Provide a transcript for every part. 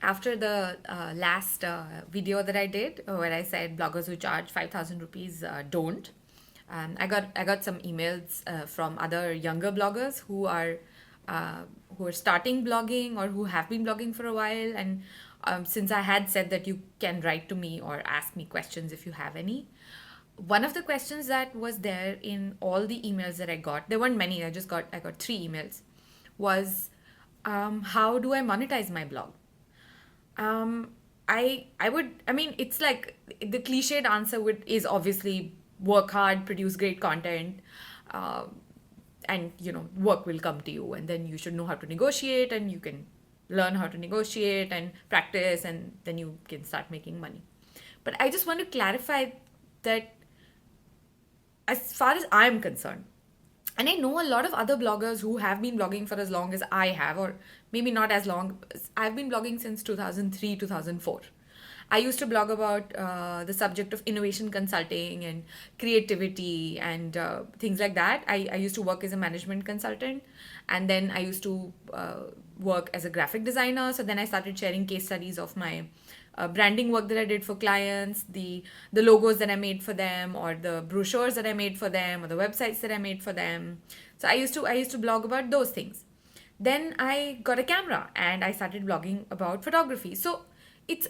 After the last video that I did, where I said bloggers who charge 5,000 rupees don't, I got some emails from other younger bloggers uh, who are starting blogging or who have been blogging for a while. And since I had said that you can write to me or ask me questions if you have any, one of the questions that was there in all the emails that I got, there weren't many, I got three emails, was how do I monetize my blog? Um, I mean, it's like the cliched answer is obviously work hard, produce great content, uh, and work will come to you, and then you should know how to negotiate, and you can learn how to negotiate and practice, and then you can start making money. But I just want to clarify that as far as I'm concerned, and I know a lot of other bloggers who have been blogging for as long as I have, or maybe not as long. I've been blogging since 2003, 2004. I used to blog about the subject of innovation consulting and creativity and things like that. I used to work as a management consultant, and then I used to work as a graphic designer. So then I started sharing case studies of my branding work that I did for clients, the logos that I made for them, or the brochures that I made for them, or the websites that I made for them. So I used to blog about those things. Then I got a camera and I started blogging about photography. So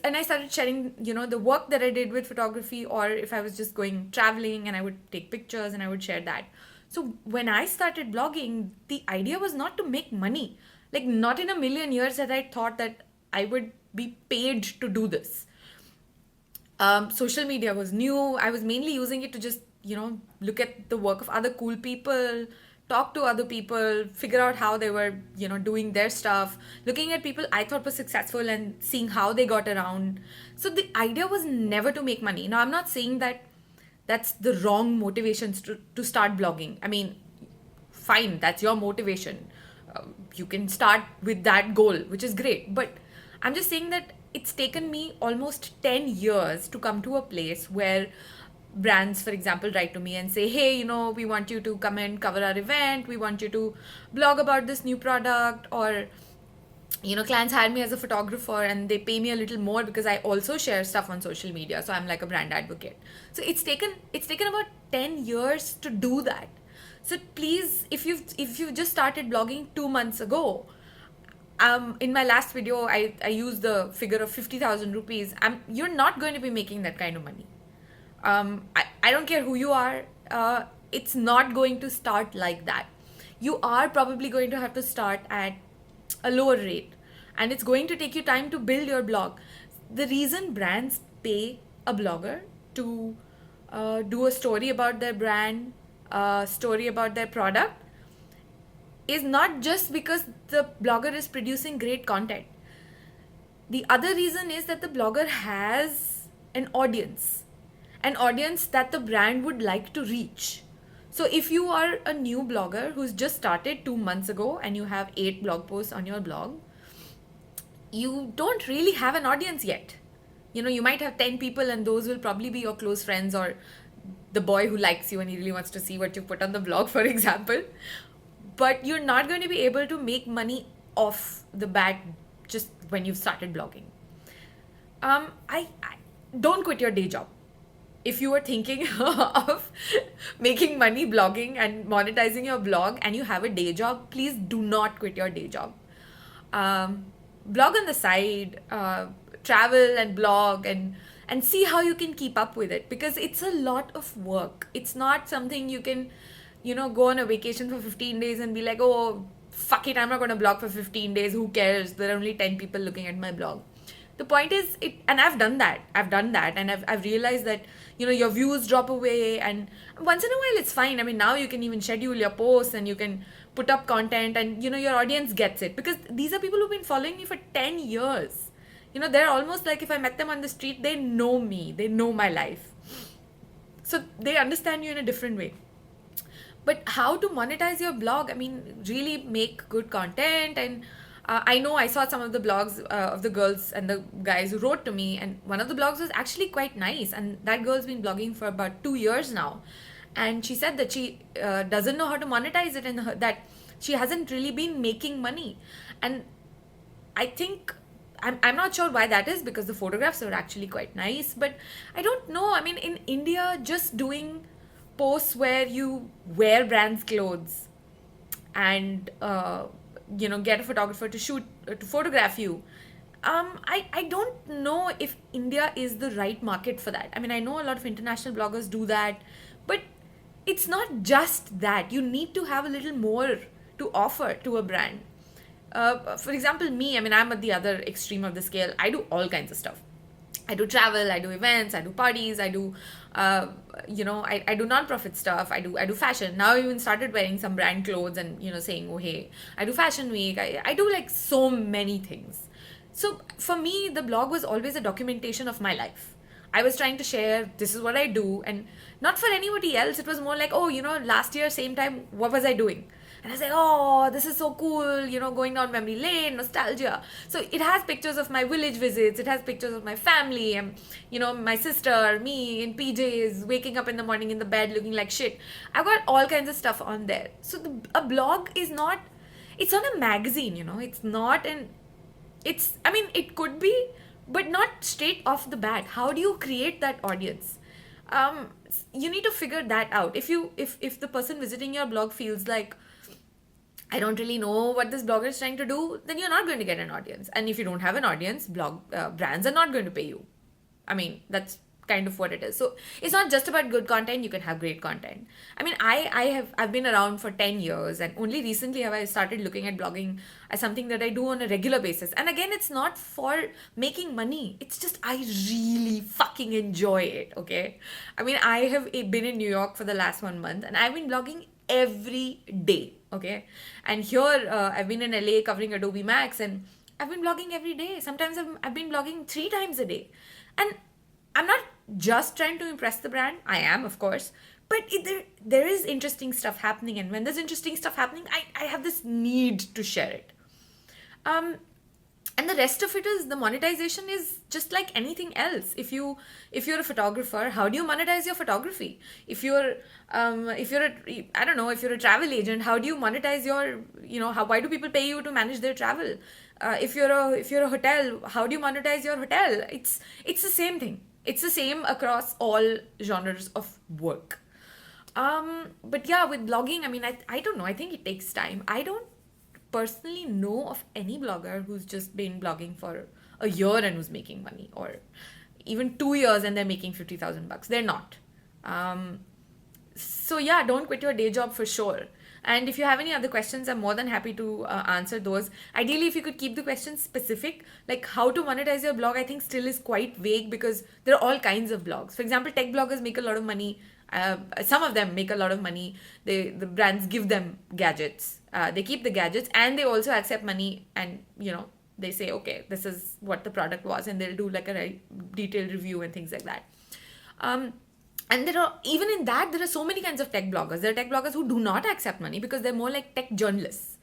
and I started sharing, the work that I did with photography, or if I was just going traveling and I would take pictures and I would share that. So when I started blogging, the idea was not to make money. Like, not in a million years that I thought that I would be paid to do this. Social media was new. I was mainly using it to just, look at the work of other cool people, talk to other people, figure out how they were, doing their stuff, looking at people I thought were successful and seeing how they got around. So the idea was never to make money. Now, I'm not saying that that's the wrong motivations to start blogging. I mean, fine, that's your motivation. You can start with that goal, which is great. But I'm just saying that it's taken me almost 10 years to come to a place where brands, for example, write to me and say, hey, we want you to come and cover our event. We want you to blog about this new product. Or, clients hire me as a photographer and they pay me a little more because I also share stuff on social media. So I'm like a brand advocate. So it's taken about 10 years to do that. So please, if you've just started blogging 2 months ago, in my last video, I used the figure of 50,000 rupees. You're not going to be making that kind of money. I don't care who you are. It's not going to start like that. You are probably going to have to start at a lower rate, and it's going to take you time to build your blog. The reason brands pay a blogger to do a story about their brand, a story about their product, is not just because the blogger is producing great content. The other reason is that the blogger has an audience that the brand would like to reach. So if you are a new blogger who's just started 2 months ago and you have 8 blog posts on your blog, you don't really have an audience yet. You might have 10 people, and those will probably be your close friends, or the boy who likes you and he really wants to see what you put on the blog, for example. But you're not going to be able to make money off the bat just when you've started blogging. I don't quit your day job. If you are thinking of making money blogging and monetizing your blog and you have a day job, please do not quit your day job. Blog on the side, travel and blog, and see how you can keep up with it, because it's a lot of work. It's not something you can, go on a vacation for 15 days and be like, oh, fuck it, I'm not going to blog for 15 days. Who cares? There are only 10 people looking at my blog. The point is, and I've done that, and I've realized that, your views drop away, and once in a while it's fine. I mean, now you can even schedule your posts and you can put up content, and, your audience gets it, because these are people who've been following me for 10 years. They're almost like, if I met them on the street, they know me, they know my life. So they understand you in a different way. But how to monetize your blog? I mean, really make good content. And I know I saw some of the blogs of the girls and the guys who wrote to me, and one of the blogs was actually quite nice. And that girl's been blogging for about 2 years now. And she said that she doesn't know how to monetize it, and that she hasn't really been making money. And I think I'm not sure why that is, because the photographs are actually quite nice, but I don't know. I mean, in India, just doing posts where you wear brands' clothes and get a photographer to shoot to photograph you. I don't know if India is the right market for that. I mean, I know a lot of international bloggers do that, but it's not just that. You need to have a little more to offer to a brand. For example, me, I mean, I'm at the other extreme of the scale. I do all kinds of stuff. I do travel, I do events, I do parties, I do, I do non-profit stuff, I do fashion. Now I even started wearing some brand clothes and, saying, oh, hey, I do fashion week. I do like so many things. So for me, the blog was always a documentation of my life. I was trying to share, this is what I do, and not for anybody else. It was more like, oh, last year, same time, what was I doing? And I was like, oh, this is so cool, going down memory lane, nostalgia. So it has pictures of my village visits. It has pictures of my family and, my sister, me in PJs, waking up in the morning in the bed looking like shit. I've got all kinds of stuff on there. So a blog is not, it's not a magazine, it's not I mean, it could be, but not straight off the bat. How do you create that audience? You need to figure that out. If the person visiting your blog feels like, I don't really know what this blogger is trying to do, then you're not going to get an audience. And if you don't have an audience, brands are not going to pay you. I mean, that's kind of what it is. So it's not just about good content. You can have great content. I mean, I've been around for 10 years, and only recently have I started looking at blogging as something that I do on a regular basis. And again, it's not for making money. It's just I really fucking enjoy it. Okay. I mean, I have been in New York for the last 1 month, and I've been blogging every day. Okay. And here I've been in LA covering Adobe Max, and I've been blogging every day. Sometimes I've been blogging 3 times a day. And I'm not just trying to impress the brand. I am, of course. But there is interesting stuff happening. And when there's interesting stuff happening, I have this need to share it. And the rest of it is, the monetization is just like anything else. If you're a photographer, how do you monetize your photography? If you're a travel agent, how do you monetize your, why do people pay you to manage their travel? If you're a hotel, how do you monetize your hotel? It's the same thing. It's the same across all genres of work. But yeah, with blogging, I mean, I don't know. I think it takes time. I don't personally know of any blogger who's just been blogging for a year and who's making money, or even 2 years and they're making $50,000. They're not. So yeah, don't quit your day job for sure. And if you have any other questions, I'm more than happy to answer those. Ideally, if you could keep the questions specific, like how to monetize your blog, I think still is quite vague, because there are all kinds of blogs. For example, tech bloggers make a lot of money. Some of them make a lot of money. The brands give them gadgets. They keep the gadgets, and they also accept money, and they say, okay, this is what the product was, and they'll do like a detailed review and things like that. And even in that, there are so many kinds of tech bloggers. There are tech bloggers who do not accept money because they're more like tech journalists.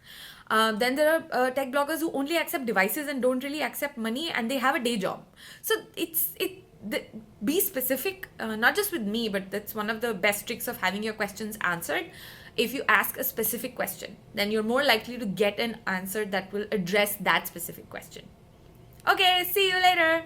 Then there are tech bloggers who only accept devices and don't really accept money, and they have a day job. So be specific, not just with me, but that's one of the best tricks of having your questions answered. If you ask a specific question, then you're more likely to get an answer that will address that specific question. Okay, see you later.